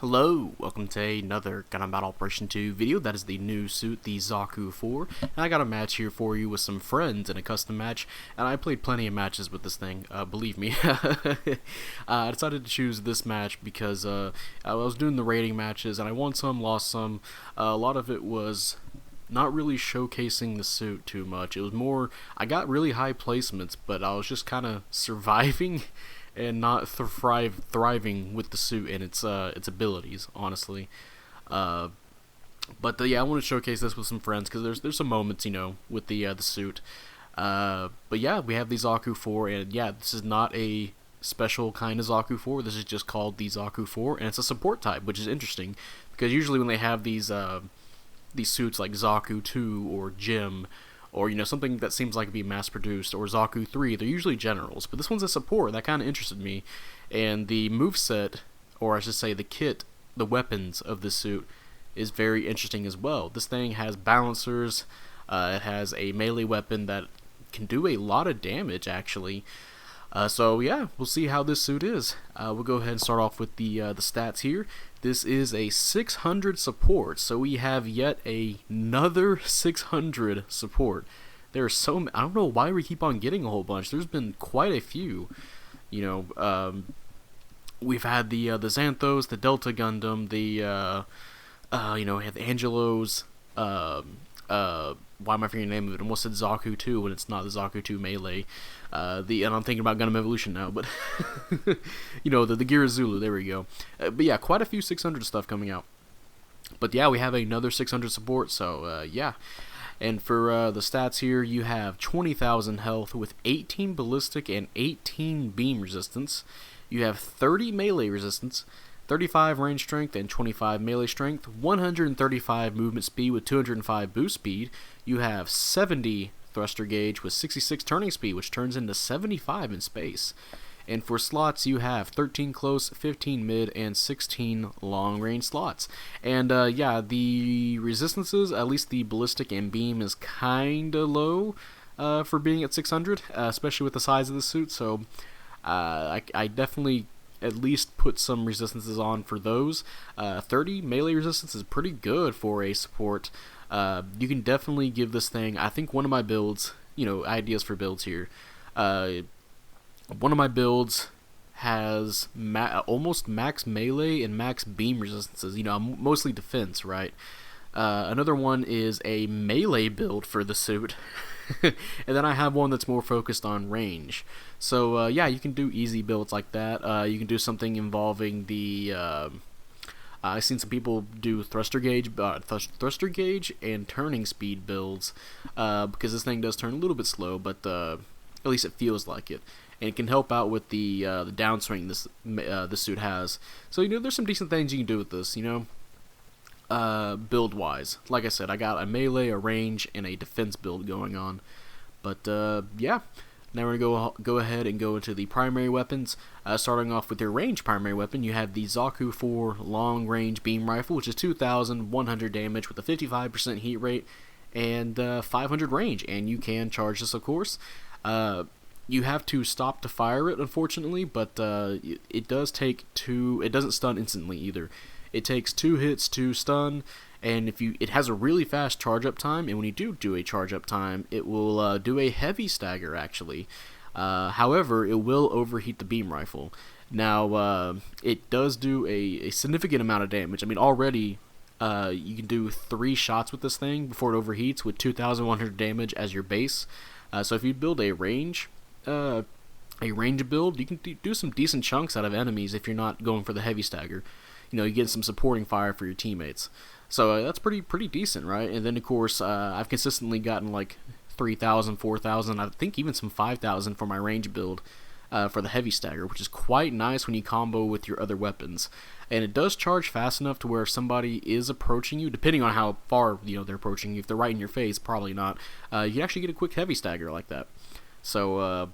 Hello, welcome to another Gundam Battle Operation 2 video. That is the new suit, the Zaku 4. And I got a match here for you with some friends in a custom match, and I played plenty of matches with this thing, believe me. I decided to choose this match because I was doing the rating matches, and I won some, lost some. A lot of it was not really showcasing the suit too much. It was more, I got really high placements, but I was just kind of surviving and not thriving with the suit and its abilities, honestly. Yeah, I want to showcase this with some friends because there's some moments, with the suit. But yeah, we have the Zaku 4, and yeah, this is not a special kind of Zaku 4. This is just called the Zaku 4, and it's a support type, which is interesting because usually when they have these suits like Zaku 2 or Jim, or something that seems like it'd be mass produced, or Zaku 3, they're usually generals, but this one's a support. That kind of interested me. And the moveset, or I should say the kit, the weapons of this suit is very interesting as well. This thing has balancers, it has a melee weapon that can do a lot of damage actually. So yeah, we'll see how this suit is. We'll go ahead and start off with the stats here. This is a 600 support, so we have yet another 600 support. There are I don't know why we keep on getting a whole bunch. There's been quite a few. We've had the Xanthos, the Delta Gundam, we have the Angelos. Why am I forgetting the name of it? I almost said Zaku 2 when it's not the Zaku 2 Melee. And I'm thinking about Gundam Evolution now, but the Girazulu, there we go. But yeah, quite a few 600 stuff coming out. But yeah, we have another 600 support, so yeah. And for the stats here, you have 20,000 health with 18 ballistic and 18 beam resistance. You have 30 melee resistance, 35 range strength and 25 melee strength, 135 movement speed with 205 boost speed. You have 70 thruster gauge with 66 turning speed, which turns into 75 in space. And for slots, you have 13 close, 15 mid, and 16 long range slots. And yeah, the resistances, at least the ballistic and beam, is kinda low for being at 600, especially with the size of the suit. So I definitely at least put some resistances on for those. 30 melee resistance is pretty good for a support. You can definitely give this thing, I think one of my builds, ideas for builds here. One of my builds has almost max melee and max beam resistances. I'm mostly defense, right? Another one is a melee build for the suit. And then I have one that's more focused on range. So yeah, you can do easy builds like that. You can do something involving the I've seen some people do thruster gauge and turning speed builds, because this thing does turn a little bit slow, but at least it feels like it, and it can help out with the downswing this suit has. So there's some decent things you can do with this. Build wise, like I said, I got a melee, a range, and a defense build going on. But yeah, now we're gonna go ahead and go into the primary weapons. Starting off with your range primary weapon, you have the Zaku 4 long range beam rifle, which is 2,100 damage with a 55% heat rate and 500 range, and you can charge this, of course. You have to stop to fire it, unfortunately, but it does take two. It doesn't stun instantly either. It takes 2 hits to stun, and it has a really fast charge up time, and when you do a charge up time, it will do a heavy stagger actually. However, it will overheat the beam rifle. Now, it does do a significant amount of damage. I mean, already you can do 3 shots with this thing before it overheats with 2,100 damage as your base. So if you build a range build, you can do some decent chunks out of enemies if you're not going for the heavy stagger. You get some supporting fire for your teammates. So that's pretty decent, right? And then, of course, I've consistently gotten like 3,000, 4,000, I think even some 5,000 for my range build for the heavy stagger, which is quite nice when you combo with your other weapons. And it does charge fast enough to where if somebody is approaching you, depending on how far they're approaching you, if they're right in your face, probably not, you can actually get a quick heavy stagger like that. So,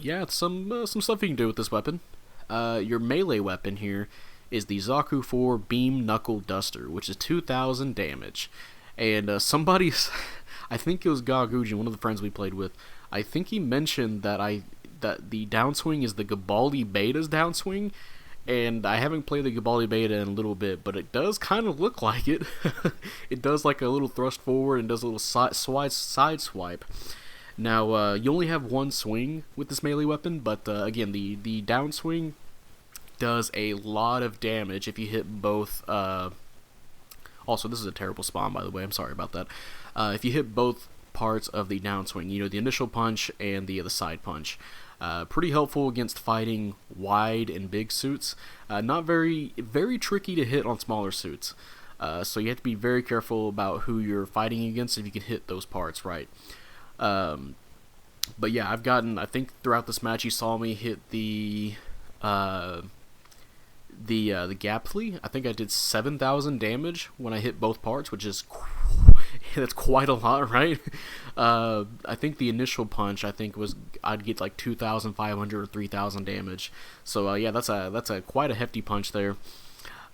yeah, it's some stuff you can do with this weapon. Your melee weapon here is the Zaku 4 Beam Knuckle Duster, which is 2,000 damage. And somebody, I think it was Gaguji, one of the friends we played with, I think he mentioned that the downswing is the Gabaldi Beta's downswing, And I haven't played the Gabali beta in a little bit, but it does kind of look like it. It does like a little thrust forward and does a little side swipe. Now, you only have one swing with this melee weapon, but again, the downswing does a lot of damage if you hit both. Also, this is a terrible spawn, by the way. I'm sorry about that. If you hit both parts of the downswing, you know, the initial punch and the side punch. Pretty helpful against fighting wide and big suits. Not very tricky to hit on smaller suits. So you have to be very careful about who you're fighting against if you can hit those parts right. But yeah, I think throughout this match you saw me hit the gap flea. I think I did 7,000 damage when I hit both parts, which is that's quite a lot, right? I think the initial punch I'd get like 2,500 or 3,000 damage. So yeah, that's a quite a hefty punch there.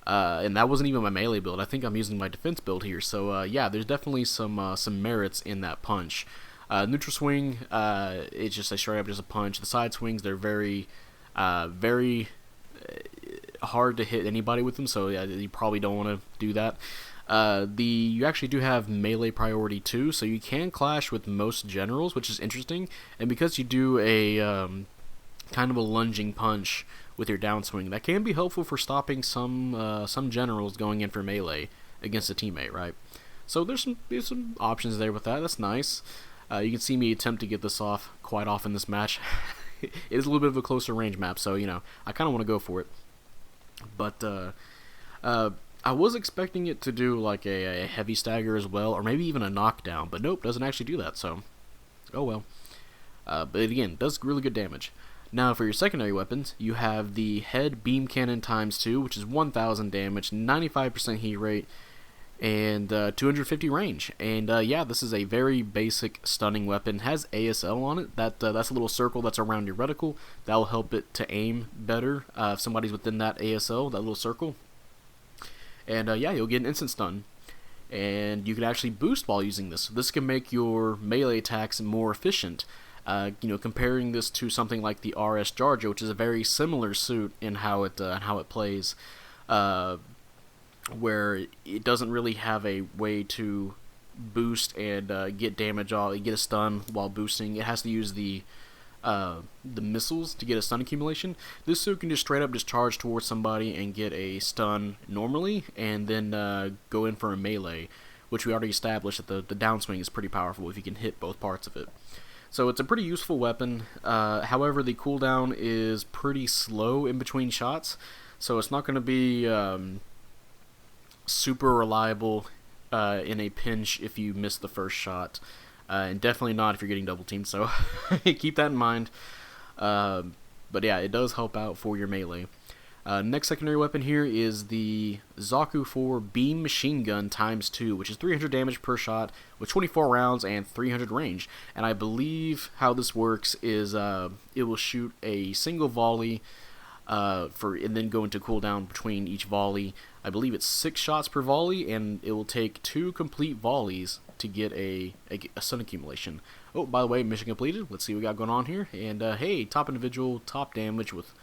And that wasn't even my melee build. I think I'm using my defense build here. So yeah, there's definitely some merits in that punch. Neutral swing, it's just straight up just a punch. The side swings, they're very hard to hit anybody with them, so yeah, you probably don't want to do that. You actually do have melee priority too, so you can clash with most generals, which is interesting. And because you do a kind of a lunging punch with your downswing, that can be helpful for stopping some generals going in for melee against a teammate, right? So there's some options there with that. That's nice. You can see me attempt to get this off quite often this match. It is a little bit of a closer range map, so you know I kind of want to go for it. But I was expecting it to do like a heavy stagger as well, or maybe even a knockdown, but nope, doesn't actually do that, so oh well. But again, does really good damage. Now for your secondary weapons, you have the head beam cannon ×2, which is 1,000 damage, 95% heat rate, and 250 range. And yeah, this is a very basic stunning weapon. It has ASL on it. That's a little circle that's around your reticle. That'll help it to aim better if somebody's within that ASL, that little circle. And yeah, you'll get an instant stun. And you can actually boost while using this. This can make your melee attacks more efficient. You know, comparing this to something like the RS Jarjo, which is a very similar suit in how it plays. Where it doesn't really have a way to boost and get damage off, get a stun while boosting. It has to use the missiles to get a stun accumulation. This suit can just straight up just charge towards somebody and get a stun normally, and then go in for a melee, which we already established that the downswing is pretty powerful if you can hit both parts of it. So it's a pretty useful weapon. However, the cooldown is pretty slow in between shots, so it's not going to be super reliable in a pinch if you miss the first shot, and definitely not if you're getting double teamed, so keep that in mind. But yeah, it does help out for your melee. Next secondary weapon here is the Zaku 4 Beam Machine Gun ×2, which is 300 damage per shot with 24 rounds and 300 range. And I believe how this works is it will shoot a single volley and then go into cooldown between each volley. I believe it's 6 shots per volley, and it will take 2 complete volleys to get a stun accumulation. Oh, by the way, mission completed. Let's see what we got going on here. And hey, top individual, top damage with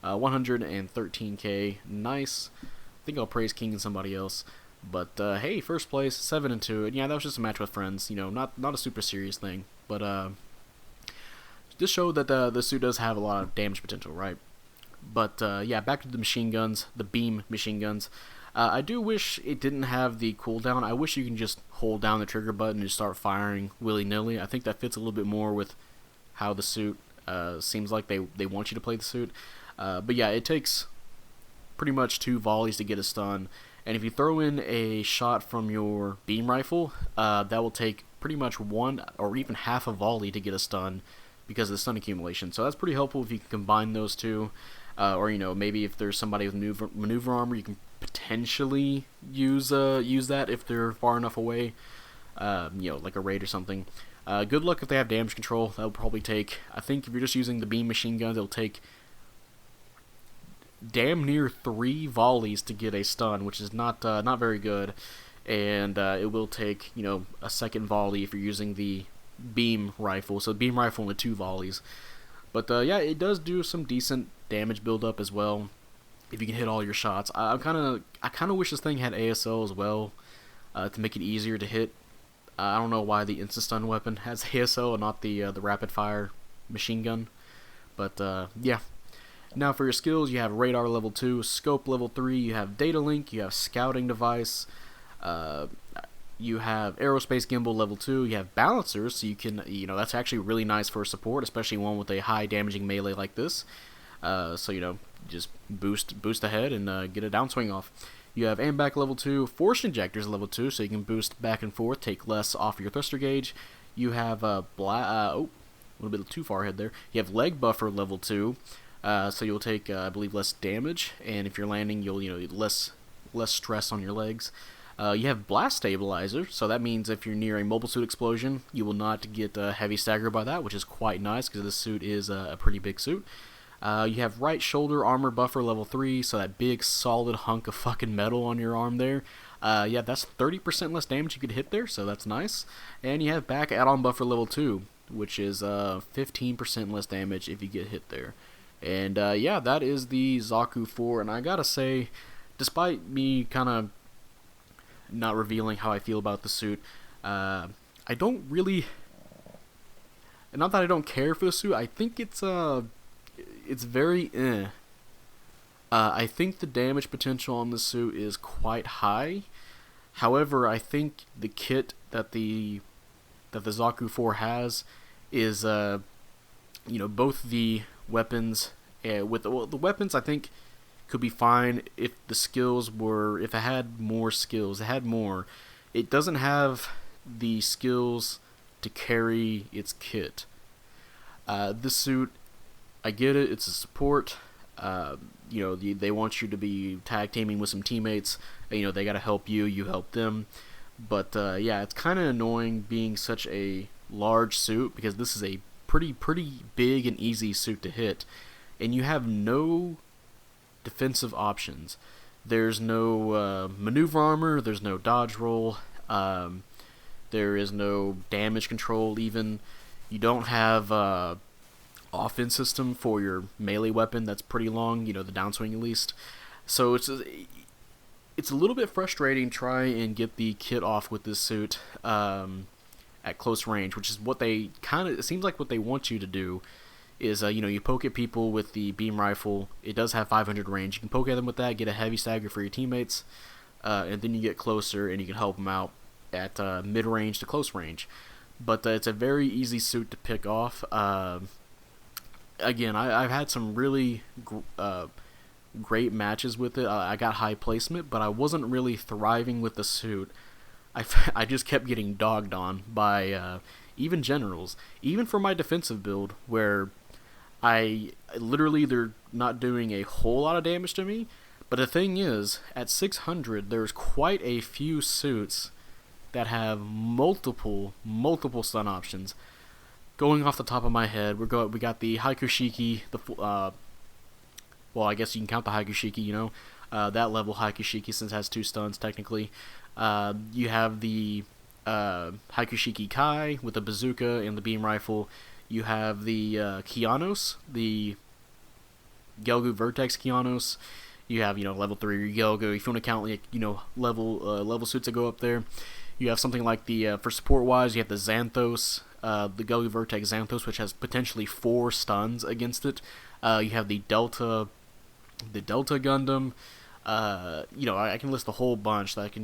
113k. Nice. I think I'll praise King and somebody else. But hey, first place, 7-2. And yeah, that was just a match with friends. You know, not a super serious thing. But just showed that the suit does have a lot of damage potential, right? But yeah, back to the machine guns, the beam machine guns. I do wish it didn't have the cooldown. I wish you can just hold down the trigger button and just start firing willy-nilly. I think that fits a little bit more with how the suit seems like they want you to play the suit. But yeah, it takes pretty much 2 volleys to get a stun. And if you throw in a shot from your beam rifle, that will take pretty much 1 or even half a volley to get a stun because of the stun accumulation. So that's pretty helpful if you can combine those two. Or, you know, maybe if there's somebody with maneuver armor, you can potentially use that if they're far enough away, you know, like a raid or something. Good luck if they have damage control. That'll probably take, I think if you're just using the beam machine guns, it'll take damn near 3 volleys to get a stun, which is not very good. And it will take, you know, a second volley if you're using the beam rifle. So beam rifle only 2 volleys. But yeah, it does do some decent damage buildup as well. if you can hit all your shots. I kind of wish this thing had ASL as well, to make it easier to hit. I don't know why the instant stun weapon has ASL and not the rapid fire machine gun, but yeah. Now for your skills, you have radar level 2, scope level 3, you have data link, you have scouting device, you have aerospace gimbal level 2, you have balancers, so you can, that's actually really nice for support, especially one with a high damaging melee like this. So just boost ahead and get a downswing off. You have aim back level 2, force injectors level 2, so you can boost back and forth, take less off your thruster gauge. You have a little bit too far ahead there. You have leg buffer level 2, so you'll take I believe less damage, and if you're landing, you'll less stress on your legs. You have blast stabilizer, so that means if you're near a mobile suit explosion, you will not get heavy staggered by that, which is quite nice because this suit is a pretty big suit. You have right shoulder armor buffer level 3, so that big solid hunk of fucking metal on your arm there. Yeah, that's 30% less damage you could hit there, so that's nice. And you have back add-on buffer level 2, which is 15% less damage if you get hit there. And yeah, that is the Zaku 4, and I gotta say, despite me kind of not revealing how I feel about the suit, I don't really, not that I don't care for the suit, I think it's very I think the damage potential on the suit is quite high. However, I think the kit that the Zaku 4 has is both the weapons, with the weapons I think could be fine if the skills were, if it had more skills. It doesn't have the skills to carry its kit. This suit, I get it, it's a support. They want you to be tag teaming with some teammates. They gotta help you, you help them. But yeah, it's kind of annoying being such a large suit, because this is a pretty big and easy suit to hit, and you have no defensive options. There's no maneuver armor, there's no dodge roll, there is no damage control even. You don't have offense system for your melee weapon that's pretty long, the downswing at least. So it's a little bit frustrating trying and get the kit off with this suit at close range, which is what they it seems like what they want you to do is, you poke at people with the beam rifle. It does have 500 range. You can poke at them with that, get a heavy stagger for your teammates, and then you get closer and you can help them out at mid-range to close range. But it's a very easy suit to pick off. Again, I've had some really great matches with it. I got high placement, but I wasn't really thriving with the suit. I just kept getting dogged on by even generals, even for my defensive build, where I literally, they're not doing a whole lot of damage to me. But the thing is, at 600, there's quite a few suits that have multiple stun options. Going off the top of my head, we got the Haikushiki, well, I guess you can count the Haikushiki, that level Haikushiki, since it has 2 stuns technically. You have the Haikushiki Kai with the bazooka and the beam rifle. You have the Kianos, the Gelgu Vertex Kianos. You have, level 3 Gelgu. If you want to count, level suits that go up there. You have something like the, for support wise, you have the Xanthos, the Gelgu Vertex Xanthos, which has potentially 4 stuns against it. You have the Delta Gundam. I can list a whole bunch that it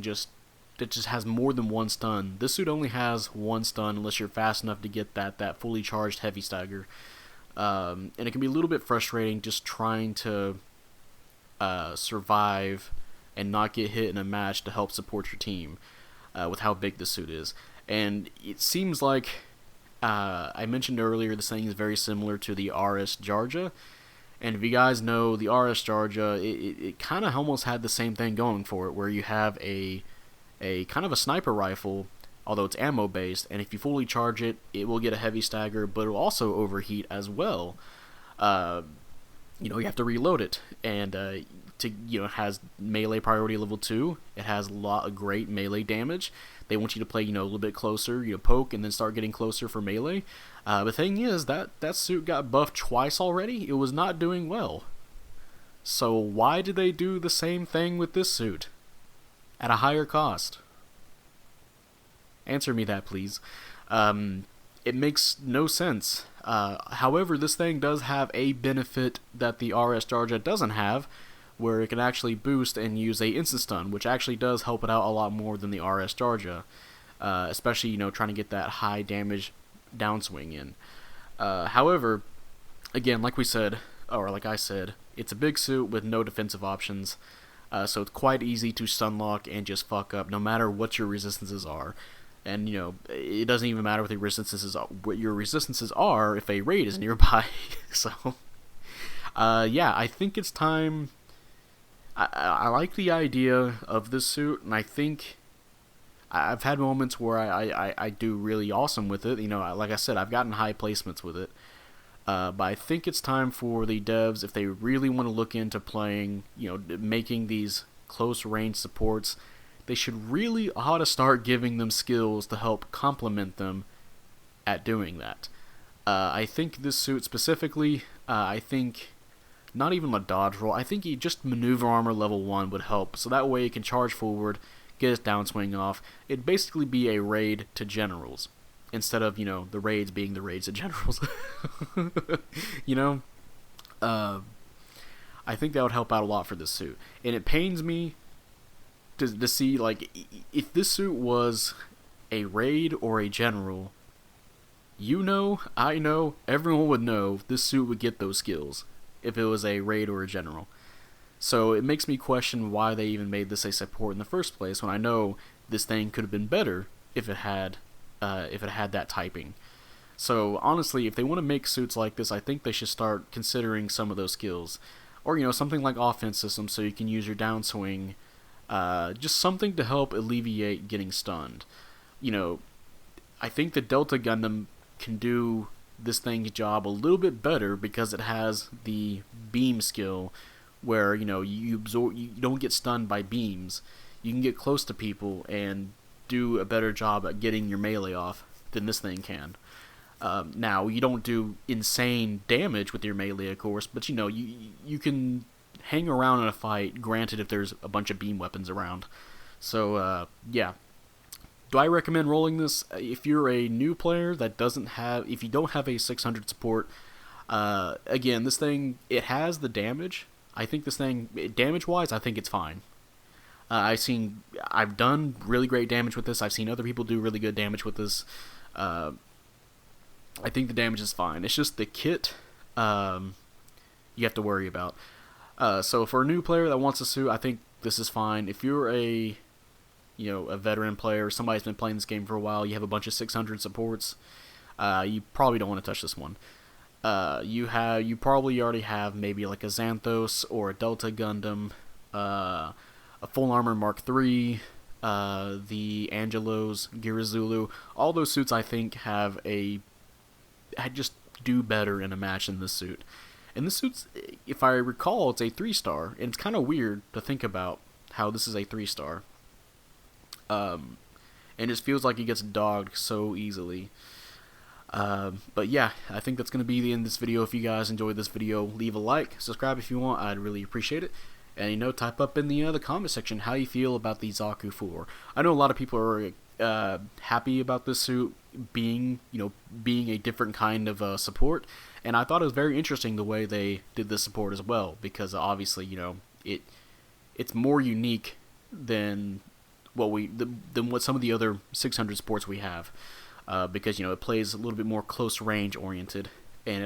just has more than 1 stun. This suit only has 1 stun unless you're fast enough to get that fully charged heavy stagger. And it can be a little bit frustrating just trying to survive and not get hit in a match to help support your team with how big this suit is. And it seems like, I mentioned earlier, this thing is very similar to the RS Jarja. And if you guys know the RS Jarja, it kind of almost had the same thing going for it, where you have a kind of a sniper rifle, although it's ammo based, and if you fully charge it, it will get a heavy stagger, but it will also overheat as well. You have to reload it, and it has melee priority level 2. It has a lot of great melee damage. They want you to play, a little bit closer, poke, and then start getting closer for melee. The thing is, that suit got buffed twice already. It was not doing well. So why did they do the same thing with this suit at a higher cost? Answer me that, please. It makes no sense. However, this thing does have a benefit that the RS Jarja doesn't have, where it can actually boost and use a instant stun, which actually does help it out a lot more than the RS Jarja, especially trying to get that high damage downswing in. However, again, like I said, it's a big suit with no defensive options, so it's quite easy to stun lock and just fuck up no matter what your resistances are. And it doesn't even matter what your resistances are if a raid is nearby. So, yeah, I think it's time. I like the idea of this suit, and I think I've had moments where I do really awesome with it. Like I said, I've gotten high placements with it. But I think it's time for the devs, if they really want to look into playing, making these close range supports, they should really ought to start giving them skills to help complement them at doing that. I think this suit specifically, I think not even a dodge roll, I think just maneuver armor level 1 would help, so that way it can charge forward, get its downswing off. It'd basically be a raid to generals, instead of, the raids being the raids to generals. I think that would help out a lot for this suit. And it pains me to see, like, if this suit was a raid or a general, I know, everyone would know this suit would get those skills if it was a raid or a general. So it makes me question why they even made this a support in the first place, when I know this thing could have been better if it had that typing. So honestly, if they want to make suits like this, I think they should start considering some of those skills, or something like offense systems, so you can use your downswing. Just something to help alleviate getting stunned. I think the Delta Gundam can do this thing's job a little bit better because it has the beam skill, where you don't get stunned by beams. You can get close to people and do a better job at getting your melee off than this thing can. Now, you don't do insane damage with your melee, of course, but you can hang around in a fight, granted if there's a bunch of beam weapons around. So, yeah. Do I recommend rolling this? If you're a new player if you don't have a 600 support, again, this thing, it has the damage. I think this thing, damage-wise, I think it's fine. I've done really great damage with this. I've seen other people do really good damage with this. I think the damage is fine. It's just the kit you have to worry about. So for a new player that wants a suit, I think this is fine. If you're a veteran player, somebody's been playing this game for a while, you have a bunch of 600 supports, you probably don't want to touch this one. You probably already have maybe like a Xanthos or a Delta Gundam, a Full Armor Mark III, the Angelos, Girazulu. All those suits I think just do better in a match than this suit. And this suit's, if I recall, it's a 3-star, and it's kind of weird to think about how this is a 3-star. And it just feels like it gets dogged so easily. But yeah, I think that's going to be the end of this video. If you guys enjoyed this video, leave a like, subscribe if you want, I'd really appreciate it. And type up in the comment section how you feel about the Zaku 4. I know a lot of people are happy about this suit being a different kind of support, and I thought it was very interesting the way they did this support as well, because obviously it's more unique than what some of the other 600 supports we have, because it plays a little bit more close range oriented, and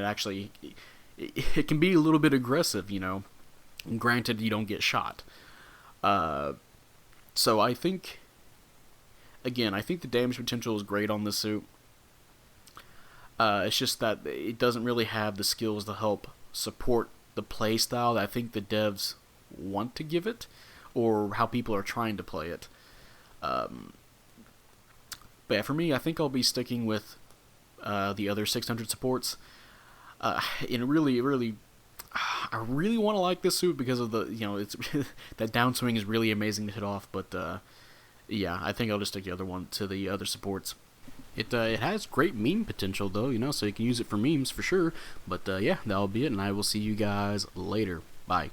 it can be a little bit aggressive, Granted, you don't get shot. So I think the damage potential is great on this suit. It's just that it doesn't really have the skills to help support the play style that I think the devs want to give it, or how people are trying to play it. But yeah, for me, I think I'll be sticking with the other 600 supports. And really, I really want to like this suit because of the, it's that downswing is really amazing to hit off. But yeah, I think I'll just stick the other supports. It has great meme potential though, so you can use it for memes for sure. But yeah, that'll be it, and I will see you guys later. Bye.